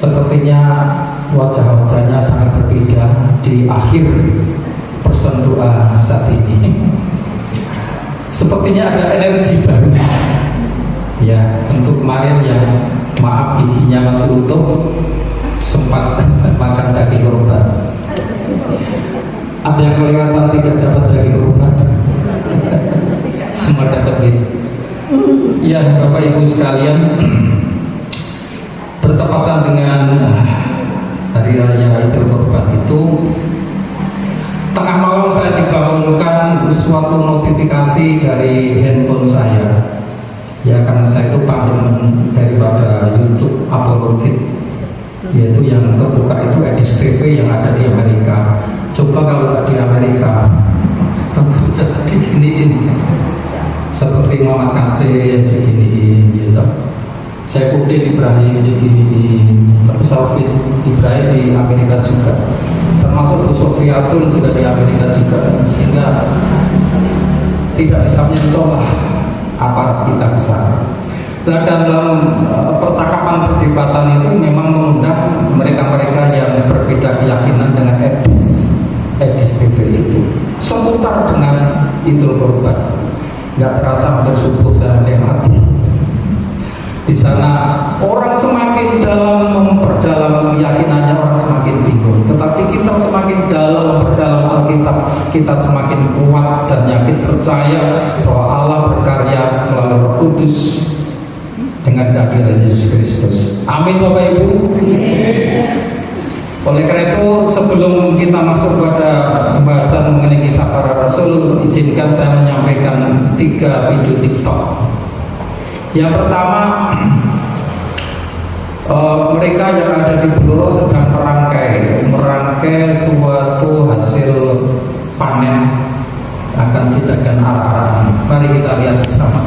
Sepertinya wajah-wajahnya sangat berbeda di akhir person doa saat ini. Sepertinya ada energi baru. Ya, untuk kemarin yang maaf giginya masih utuh, sempat makan daging korban. Ada yang kelihatan tidak dapat daging korban? Semua dapat gitu. Ya, Bapak Ibu sekalian, bertepatan dengan Hari Raya Idul Kurban itu, tengah malam saya dibangunkan suatu notifikasi dari handphone saya. Ya, karena saya itu panggilan daripada YouTube Apologit, yaitu yang terbuka itu Edis TV yang ada di Amerika. Coba kalau nggak di Amerika, tentu sudah diginiin seperti Muhammad Kace yang diginiin, gitu. Saifuddin Ibrahim diginiin, Saufit Ibrahim di Amerika juga, termasuk Bu Sofiatul juga di Amerika juga, sehingga tidak bisa menyentuh lah aparat kita ke sana. Nah, dalam percakapan perdebatan itu memang mengundang mereka-mereka yang berbeda keyakinan dengan Edis TV itu seputar dengan Idul Kurban. Nggak terasa hampir subuh saya menikmati. Di sana orang semakin dalam memperdalam keyakinannya, orang semakin bingung. Tetapi kita semakin dalam memperdalam Alkitab, kita semakin kuat dan yakin percaya bahwa Allah berkarya melalui Roh Kudus dengan kehadiran Yesus Kristus. Amin, Bapak Ibu. Oleh karena itu, sebelum kita masuk pada pembahasan mengenai kisah para rasul, izinkan saya menyampaikan 3 video TikTok. Yang pertama, mereka yang ada di Bluro sedang merangkai suatu hasil panen akan didakan arah-arahan. Mari kita lihat bersama.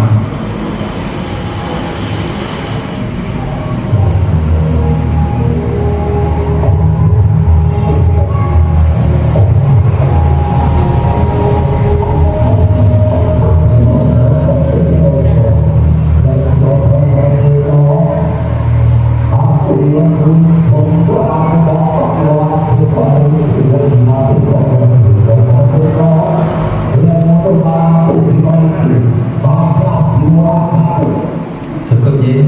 Cukup ya.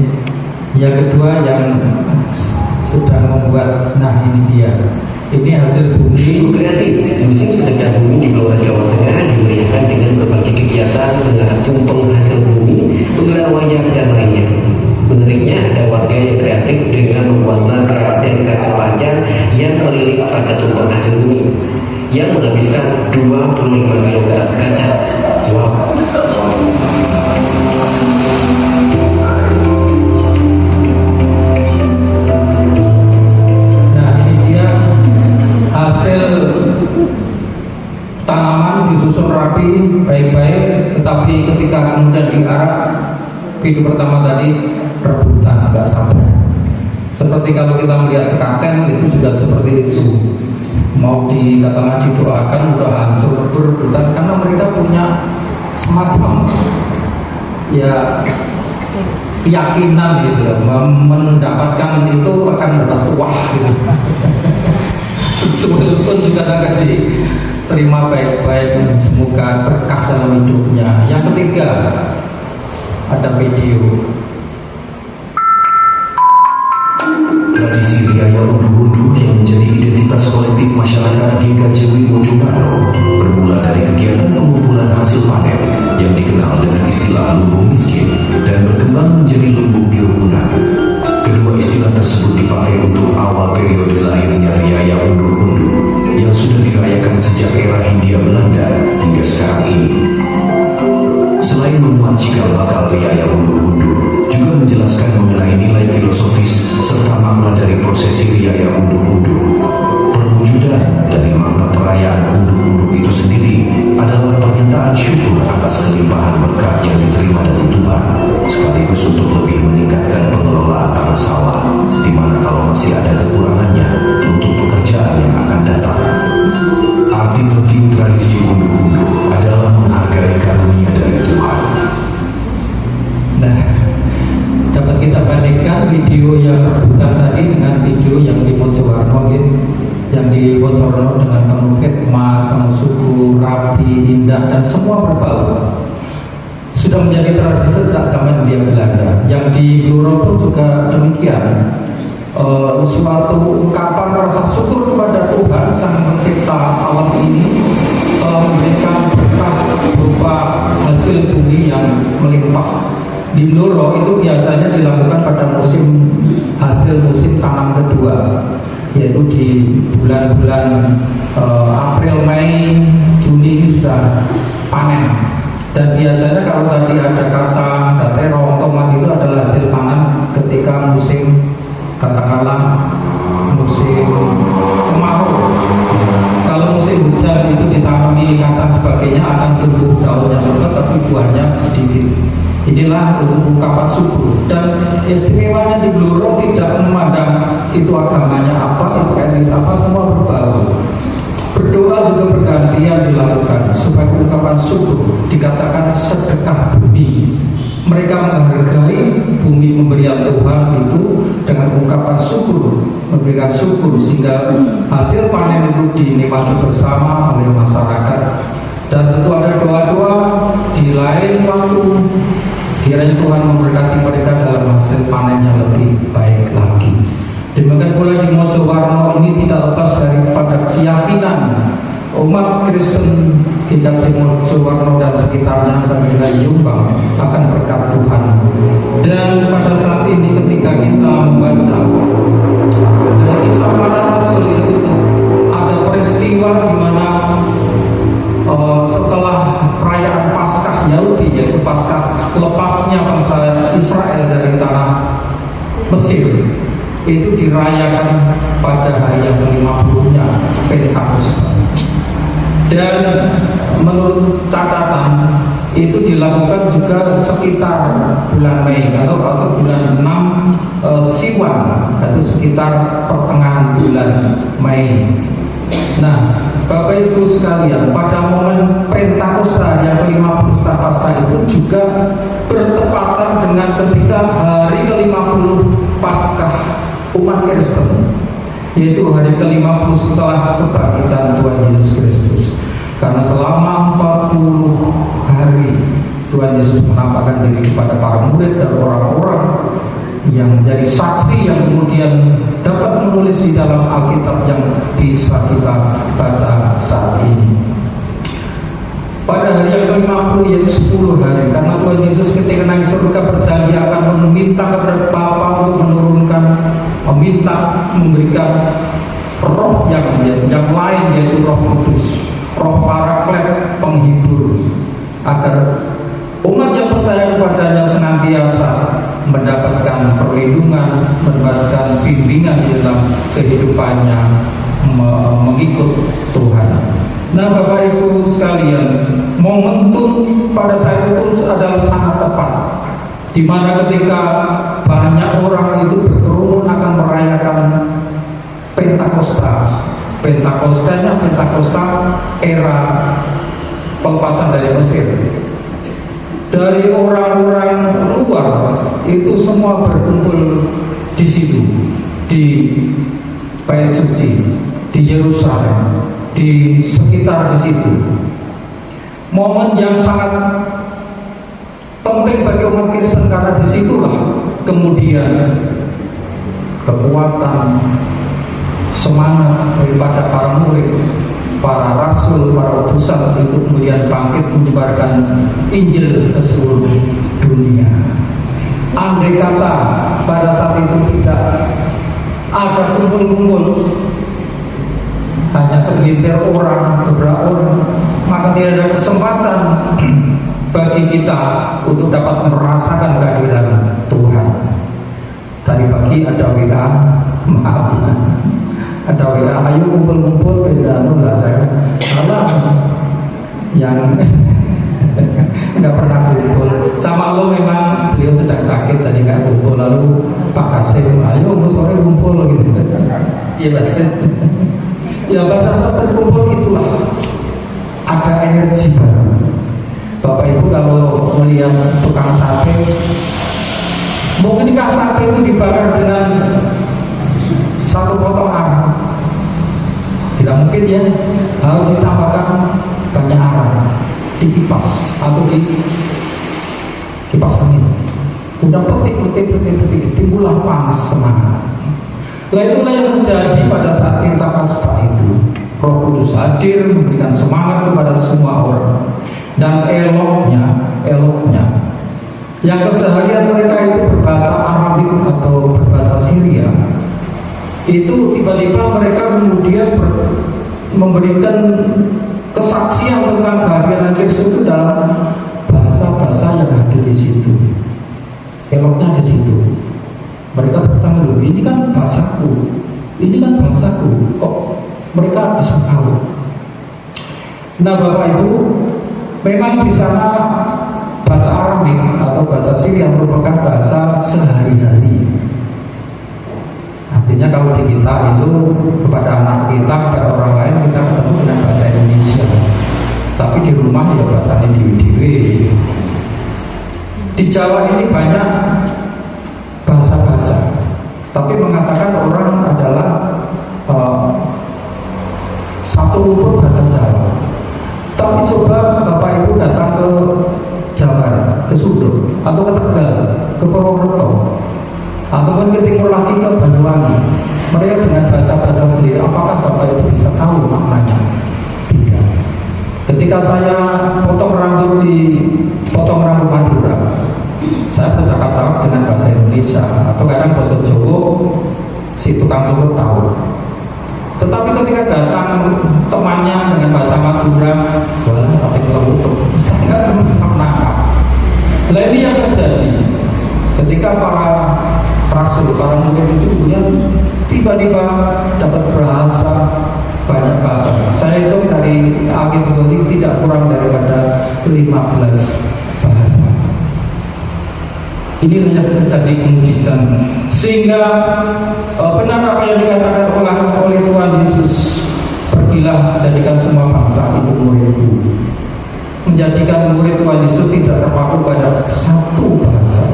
Yang kedua yang sedang membuat, nah ini dia. Ini hasil bumi. Sungguh kreatif, musim sedekah bumi di Blora Jawa Tengah dimeriahkan dengan berbagai kegiatan menggarap tumpeng hasil bumi, menggelar wayang dan lainnya. Menariknya ada warga yang kreatif dengan membuat naga dan kaca panjang yang melilit pada tumpeng hasil bumi yang menghabiskan 25 kg kaca. Wow. Hasil tanaman disusun rapi, baik-baik, tetapi ketika kemudian diarak, video pertama tadi rebutan, agak sabar. Seperti kalau kita melihat sekaten itu juga seperti itu. Mau dikatakan didoakan udah hancur rebutan karena mereka punya semacam ya keyakinan gitu, mendapatkan itu akan dapat wah gitu. Sebetulnya juga akan diterima baik-baik, semoga berkah dalam hidupnya. Yang ketiga, ada video. Tradisi Riaya Unduh-Unduh yang menjadi identitas kolektif masyarakat GKJW Mojokerto bermula dari kegiatan pengumpulan hasil panen yang dikenal dengan istilah lumbung miskin dan berkembang menjadi lumbung Biokuna. Kedua istilah tersebut dipakai untuk awal periode lahirnya Riaya Unduh-Unduh yang sudah dirayakan sejak era Hindia Belanda hingga sekarang ini. Selain memuat cikal bakal Riaya Unduh-Unduh, juga menjelaskan mengenai nilai filosofis serta makna dari prosesi Riaya Unduh-Unduh. Perwujudan dari makna perayaan Unduh-Unduh itu sendiri adalah pernyataan syukur atas kelimpahan berkat yang diterima dari Tuhan, sekaligus untuk lebih meningkatkan pengelolaan tanah sawah, di mana kalau masih ada kekurangannya untuk pekerjaan yang akan datang. Arti penting tradisi Unduh-Unduh adalah menghargai karunia dari Tuhan. Nah, dapat kita bandingkan video yang rebutan tadi dengan video di Wocorno dengan penuh khidmat, penuh syukur, rapi, indah, dan semua berbau. Sudah menjadi tradisi sejak zaman Hindia Belanda. Yang di Bluro pun juga demikian. Suatu ungkapan rasa syukur kepada Tuhan Sang Pencipta alam ini, memberikan berkah berupa hasil bumi yang melimpah. Di Bluro itu biasanya dilakukan pada hasil musim tanam kedua, yaitu di bulan-bulan April, Mei, Juni ini sudah panen. Dan biasanya kalau tadi ada kacang, ada terong, tomat, itu adalah hasil panen ketika musim, katakanlah musim kemarau. Kalau musim hujan itu ditanami kacang sebagainya, akan tumbuh daunnya lebat tapi buahnya sedikit. Inilah ungkapan syukur. Dan istimewanya di Bluro tidak memandang itu agamanya apa, itu etnis apa, semua berbau. Berdoa juga bergantian dilakukan supaya ungkapan syukur dikatakan sedekah bumi. Mereka menghargai bumi pemberian Tuhan itu dengan ungkapan syukur, memberikan syukur sehingga hasil panen itu dinikmati bersama oleh masyarakat. Dan tentu ada doa-doa di lain waktu, kiranya Tuhan memberkati mereka dalam hasil panen yang lebih baik lagi. Demikian pula di Mojowarno ini tidak lepas daripada keyakinan umat Kristen GKJ Mojowarno dan sekitarnya sampai dengan Jombang akan berkat Tuhan. Dan pada saat ini ketika kita membaca dari kisah para rasul itu, ada peristiwa di mana setelah perayaan Paskah Yahudi, yaitu Paskah lepasnya bangsa Israel dari tanah Mesir, itu dirayakan pada hari yang ke-50-nya Pentakosta. Dan menurut catatan itu dilakukan juga sekitar bulan Mei atau bulan 6 Siwan, itu sekitar pertengahan bulan Mei. Nah, Bapak Ibu sekalian, pada momen Pentakosta yang ke-50 setelah Paskah itu juga bertepatan dengan ketika hari ke-50 Paskah umat Kristen, yaitu hari ke-50 setelah kebangkitan Tuhan Yesus Kristus. Karena selama 40 hari Tuhan Yesus menampakkan diri kepada para murid dan orang-orang yang menjadi saksi yang kemudian dapat menulis di dalam Alkitab yang bisa kita baca saat ini. Pada hari yang ke-50 yaitu 10 hari, karena Tuhan Yesus ketika naik surga berjanji akan meminta kepada Bapa untuk menurunkan, memberikan roh yang lain, yaitu Roh Kudus, Roh Paraklet, penghibur, agar umat yang percaya kepadanya senantiasa mendapatkan perlindungan, mendapatkan bimbingan di dalam kehidupannya mengikut Tuhan. Nah, Bapak Ibu sekalian, momentum pada saat itu adalah sangat tepat, di mana ketika banyak orang itu berkerumun akan merayakan Pentakosta. Pentakosta era pelepasan dari Mesir. Dari orang-orang luar itu semua berkumpul di situ, di Bait Suci, di Yerusalem, di sekitar di situ. Momen yang sangat penting bagi umat Kristen, karena disitulah kemudian kekuatan, semangat daripada para murid, para rasul, para utusan itu kemudian bangkit menyebarkan Injil ke seluruh dunia. Andai kata pada saat itu tidak ada kumpul-kumpul, hanya segelintir orang, beberapa orang, maka tidak ada kesempatan bagi kita untuk dapat merasakan kehadiran Tuhan. Tadi pagi ada WA, maaf, ada WA, ayo kumpul-kumpul, beda lah saya salah yang nggak pernah kumpul sama lo. Memang beliau sedang sakit jadi nggak kumpul. Lalu Pak Kasim, ayo sore kumpul gitu. Iya pasti. Ya pada saat berkumpul itulah ada energi baru. Bapak Ibu kalau melihat tukang sate, mungkinkah sate itu dibakar dengan satu potong arang? sedikit ya, harus ditambahkan banyak arang di kipas atau di kipas angin. Udah petik, timbullah panas semangat. Nah itulah yang terjadi pada saat kita kasbah itu. Roh Kudus hadir memberikan semangat kepada semua orang. Dan eloknya yang keseharian mereka itu berbahasa Arabik atau berbahasa Syria, itu tiba-tiba mereka kemudian memberikan kesaksian tentang kehadiran Kristus itu dalam bahasa-bahasa yang hadir di situ. Eloknya di situ. Mereka bercanda, ini kan bahasaku, kok mereka bisa tahu. Nah Bapak Ibu, memang di sana bahasa Arabik atau bahasa Syria merupakan bahasa sehari-hari. Artinya kalau di kita itu kepada anak kita, kepada orang lain kita ketemu dengan bahasa Indonesia. Tapi di rumah ya bahasanya dewi-dewi. Di Jawa ini banyak bahasa-bahasa, tapi mengatakan orang adalah satu lumpur bahasa Jawa. Tapi coba Bapak Ibu datang ke Jawa, ke Sudut, atau ke Tegal, ke Purwokerto, ataupun ke timur lagi ke Banyuwangi, mereka dengan bahasa-bahasa sendiri. Apakah Bapak Ibu bisa tahu maknanya? Tidak. Ketika saya potong rambut Madura, saya bercakap-cakap dengan bahasa Indonesia atau kadang bahasa Jawa, si tukang cukur tahu. Tetapi ketika datang temannya dengan bahasa Madura, wah, tapi saya nggak bisa menangkap. Nah ini yang terjadi ketika para rasul, para murid itu kemudian tiba-tiba dapat bahasa, banyak bahasa. Saya itu dari akhir tidak kurang daripada 15 bahasa. Inilah yang terjadi mujizat, sehingga benar apa yang dikatakan oleh Tuhan Yesus, pergilah jadikan semua bangsa itu muridku. Menjadikan murid Tuhan Yesus tidak terpaku pada satu bahasa,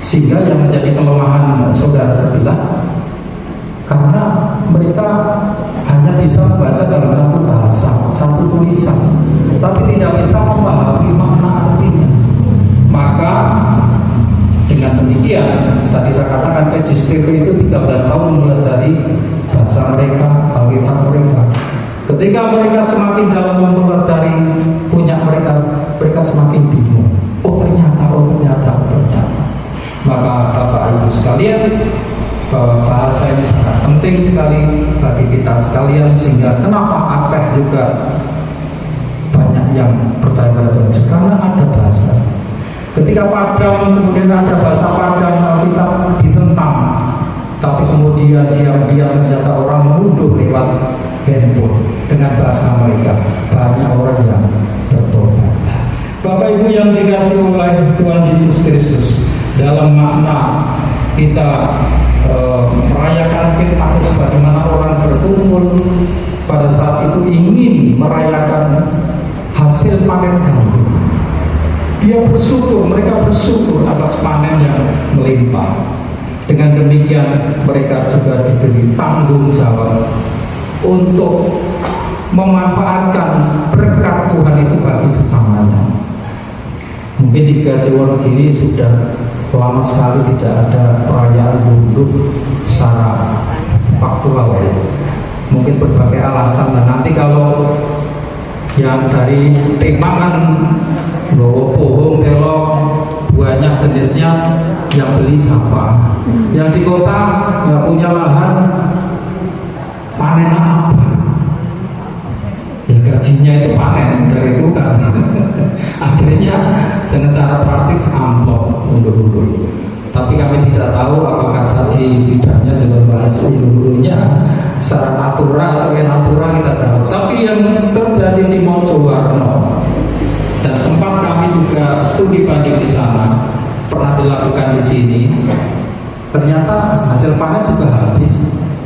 sehingga yang menjadi kelemahan saudara sebelah, karena mereka hanya bisa membaca dalam satu bahasa, satu tulisan, tapi tidak bisa memahami makna artinya. Maka dengan demikian, tadi saya katakan PJSTV itu 13 tahun mempelajari bahasa mereka, alkitab mereka. Ketika mereka semakin dalam mempelajari punya mereka semakin bingung. Oh ternyata. Maka Bapak Ibu sekalian, bahasa ini sangat penting sekali bagi kita sekalian, sehingga kenapa Aceh juga banyak yang percaya pada Tuhan, karena ada bahasa. Ketika Padang kemudian ada bahasa Padang, kita ditentang, tapi kemudian diam-diam ternyata orang mengunduh lewat handphone dengan bahasa mereka. Banyak orang yang bertobat. Bapak Ibu yang dikasihi oleh Tuhan Yesus Kristus, dalam makna kita merayakan Pentakosta, bagaimana orang berkumpul pada saat itu ingin merayakan hasil panen gandum. Dia bersyukur, mereka bersyukur atas panen yang melimpah. Dengan demikian mereka juga diberi tanggung jawab untuk memanfaatkan berkat Tuhan itu bagi sesamanya. Mungkin di Jawa ini sudah lama sekali tidak ada perayaan gunduh secara faktual ya. Mungkin berbagai alasan, dan nanti kalau yang dari tema kan bawa pohon, telok, banyak jenisnya, yang beli siapa? Yang di kota nggak punya lahan, panen apa? Ya gajinya itu panen dari Tuhan. Akhirnya dengan cara praktis amplop undur-undur. Tapi kami tidak tahu apakah tadi sidangnya sudah bahas undur-undurnya secara natural atau natural, kita tahu. Tapi yang terjadi di Mojowarno, dan sempat kami juga studi banding di sana, pernah dilakukan di sini. Ternyata hasil panen juga habis.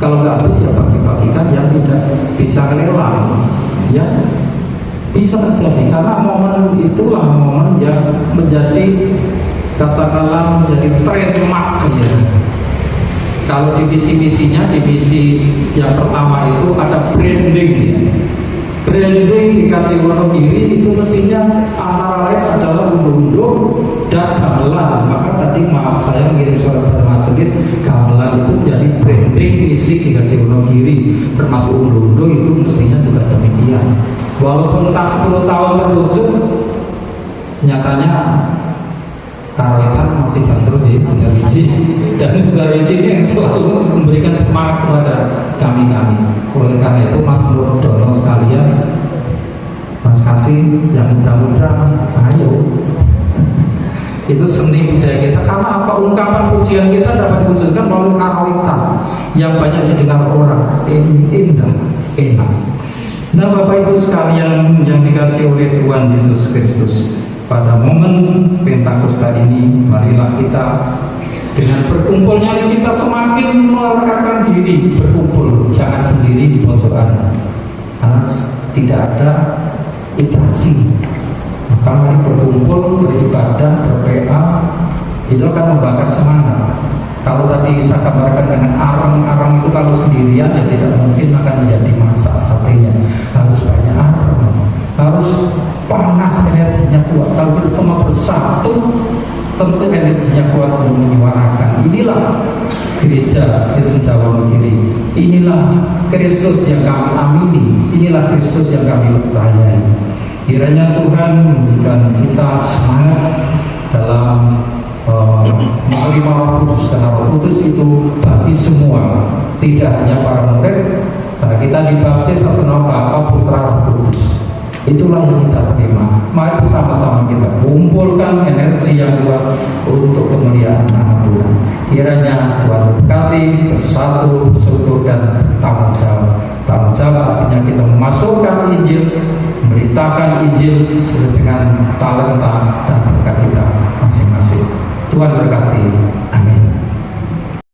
Kalau nggak habis ya bagi-bagikan yang tidak bisa lelang, ya bisa terjadi, karena momen itulah momen yang menjadi, katakanlah menjadi trademark ya. Kalau divisi misinya, divisi yang pertama itu ada branding. Branding di KC Wonogiri itu mestinya antara lain adalah undung-undung dan gamelan. Maka tadi maaf saya mengirim surat pada majelis, gamelan itu menjadi branding misi di KC Wonogiri, termasuk undung-undung itu mestinya juga demikian. Walaupun tak 10 tahun terwujud, nyatanya Karawitan masih jatuh di Bugariji, dan Bugariji ini yang selalu memberikan semangat kepada kami-kami. Oleh karena itu Mas Dono sekalian, Mas Kasih yang muda-muda, ayo. Itu seni budaya kita. Karena apa? Ungkapan pujian kita dapat diwujudkan melalui karawitan yang banyak didengar orang, indah, enak. Nah Bapak Ibu sekalian yang dikasihi oleh Tuhan Yesus Kristus, pada momen Pentakosta ini, marilah kita dengan berkumpulnya kita semakin melekatkan diri berkumpul, jangan sendiri di pojokan, karena tidak ada interaksi. Maka mari berkumpul, beribadah, berdoa, itu akan membakar semangat. Kalau tadi saya gambarkan dengan arang-arang itu kalau sendirian ya tidak mungkin akan menjadi masak satenya. Harus banyak arang, harus panas, energinya kuat. Kalau kita semua bersatu, tentu energinya kuat untuk menyuarakan. Inilah gereja Kristen Jawa Wonogiri. Inilah Kristus yang kami amini. Inilah Kristus yang kami percayai. Kiranya Tuhan memberikan kita semangat dalam menerima Roh Kudus, karena Roh Kudus itu bagi semua, tidak hanya para murid. Karena kita dibaptis atas nama Bapa, Putra, Roh Kudus. Itulah yang kita terima. Mari bersama-sama kita kumpulkan energi yang kuat untuk kemuliaan nama Tuhan. Kiranya Tuhan berkati, bersatu, bersyukur, dan tanggung jawab. Tanggung jawab artinya kita memasukkan Injil, memberitakan Injil sesuai dengan talenta dan berkat kita masing-masing. Tuhan berkati.